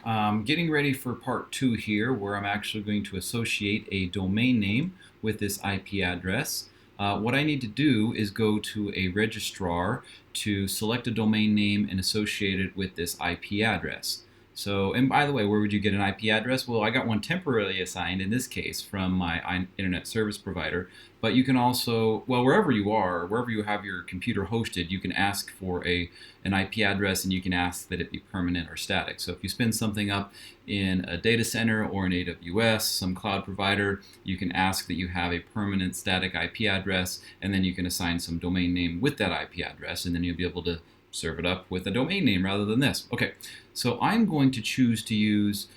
Getting ready for part 2 here, where I'm actually going to associate a domain name with this IP address. What I need to do is go to a registrar to select a domain name and associate it with this IP address. So, and by the way, where would you get an IP address? Well, I got one temporarily assigned in this case from my internet service provider. But you can also, well, wherever you are, wherever you have your computer hosted, you can ask for an IP address and you can ask that it be permanent or static. So if you spin something up in a data center or in AWS, some cloud provider, you can ask that you have a permanent static IP address, and then you can assign some domain name with that IP address, and then you'll be able to serve it up with a domain name rather than this. Okay, so I'm going to choose to use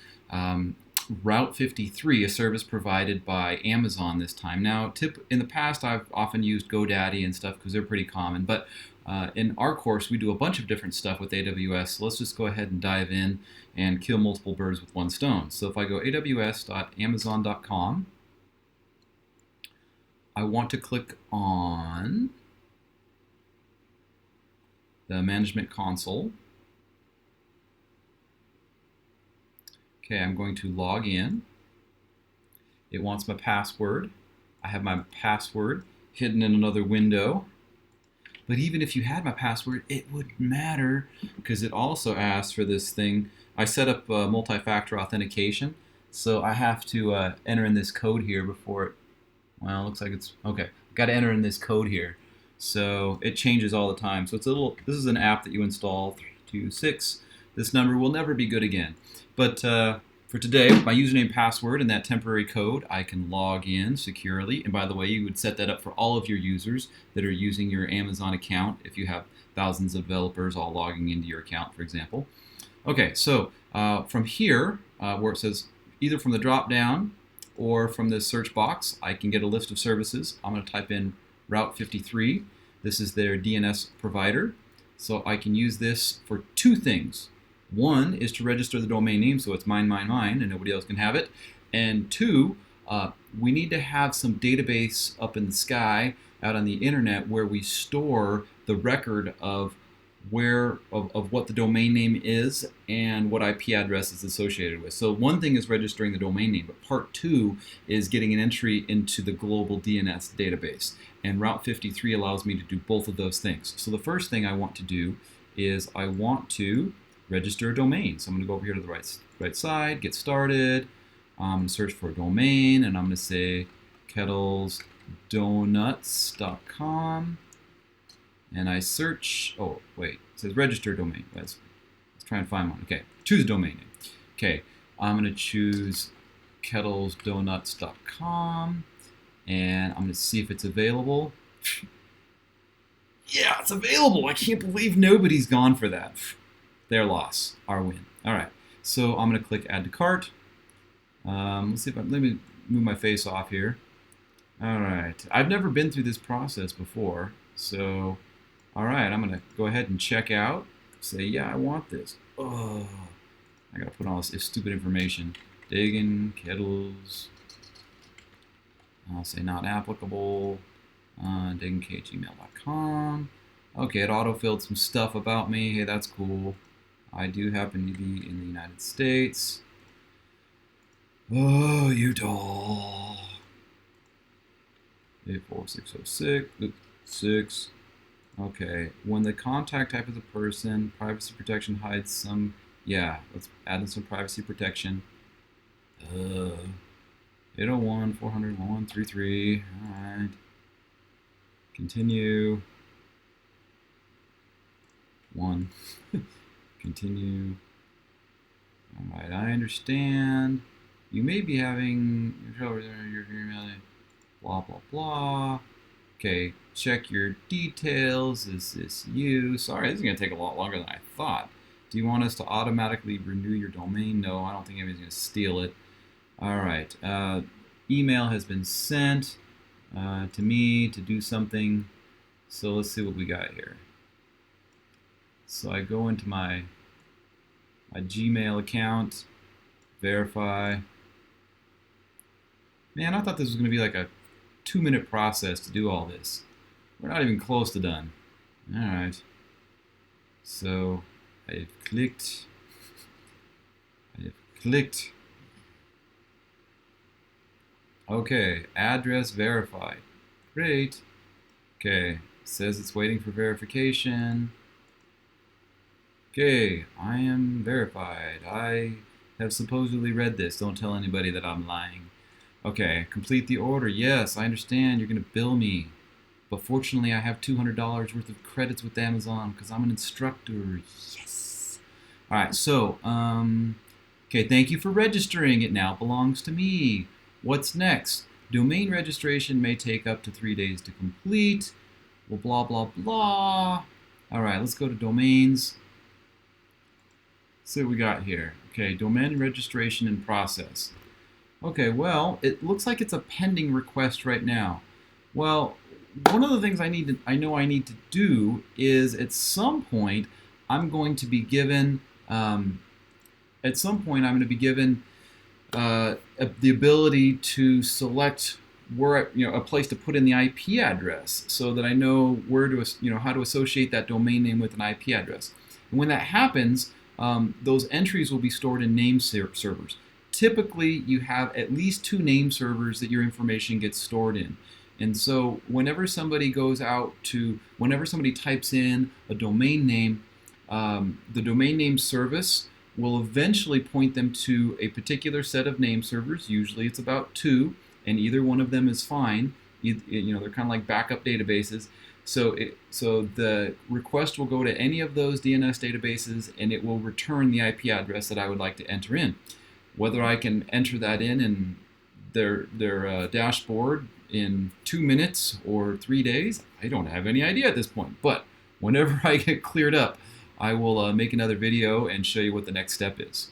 Route 53, a service provided by Amazon this time. Now, in the past, I've often used GoDaddy and stuff because they're pretty common, but in our course, we do a bunch of different stuff with AWS, so let's just go ahead and dive in and kill multiple birds with one stone. So if I go aws.amazon.com, I want to click on the Management Console. Okay, I'm going to log in. It wants my password. I have my password hidden in another window. But even if you had my password, it wouldn't matter because it also asks for this thing. I set up multi-factor authentication, so I have to enter in this code here before it, well, it looks like it's, okay. Got to enter in this code here. So it changes all the time. So it's a little, this is an app that you install, 326. This number will never be good again. But for today, with my username, password, and that temporary code, I can log in securely. And by the way, you would set that up for all of your users that are using your Amazon account if you have thousands of developers all logging into your account, for example. Okay, so from here, where it says either from the drop down or from the search box, I can get a list of services. I'm going to type in Route 53. This is their DNS provider. So I can use this for two things. One is to register the domain name, so it's mine, and nobody else can have it. And two, we need to have some database up in the sky, out on the internet, where we store the record of what the domain name is and what IP address is associated with. So one thing is registering the domain name, but part two is getting an entry into the global DNS database. And Route 53 allows me to do both of those things. So the first thing I want to do is I want to register a domain. So I'm going to go over here to the right side, get started. I'm going to search for a domain, and I'm going to say kettlesdonuts.com. And I search, oh wait, it says register domain. Let's try and find one. Okay, choose a domain name. Okay, I'm going to choose kettlesdonuts.com, and I'm going to see if it's available. Yeah, it's available. I can't believe nobody's gone for that. Their loss, our win. All right, so I'm going to click add to cart. Let's see if let me move my face off here. All right, I've never been through this process before, so all right, I'm going to go ahead and check out. Say, yeah, I want this. Oh, I got to put all this stupid information. Diggin, kettles. I'll say not applicable. digginkgmail.com. Okay, it autofilled some stuff about me. Hey, that's cool. I do happen to be in the United States. Oh, Utah. 84606. Oops, 6. Okay, when the contact type is a person, privacy protection hides some. Yeah, let's add in some privacy protection. 801 400 1133. All right. Continue. 1. Continue. Alright, I understand. You may be having trouble with your email. Blah, blah, blah. Okay, check your details. Is this you? Sorry, this is going to take a lot longer than I thought. Do you want us to automatically renew your domain? No, I don't think anybody's going to steal it. Alright, email has been sent to me to do something. So let's see what we got here. So I go into my Gmail account, verify. Man, I thought this was going to be like a 2-minute process to do all this. We're not even close to done. All right. So I've clicked. I Clicked. Okay, address verified. Great. Okay, says it's waiting for verification. Okay, I am verified. I have supposedly read this. Don't tell anybody that I'm lying. Okay, complete the order. Yes, I understand you're going to bill me. But fortunately, I have $200 worth of credits with Amazon because I'm an instructor. Yes. All right, so, okay, thank you for registering. It now belongs to me. What's next? Domain registration may take up to 3 days to complete. Well, blah, blah, blah. All right, let's go to domains. See what we got here. Okay, domain registration in process. Okay, well, it looks like it's a pending request right now. Well, one of the things I know I need to do is at some point I'm going to be given the ability to select where a place to put in the IP address so that I know where to how to associate that domain name with an IP address. And when that happens, those entries will be stored in name servers. Typically, you have at least 2 name servers that your information gets stored in. And so whenever somebody types in a domain name, the domain name service will eventually point them to a particular set of name servers. Usually it's about 2, and either one of them is fine. They're kind of like backup databases. So the request will go to any of those DNS databases, and it will return the IP address that I would like to enter in. Whether I can enter that in their dashboard in 2 minutes or 3 days, I don't have any idea at this point. But whenever I get cleared up, I will make another video and show you what the next step is.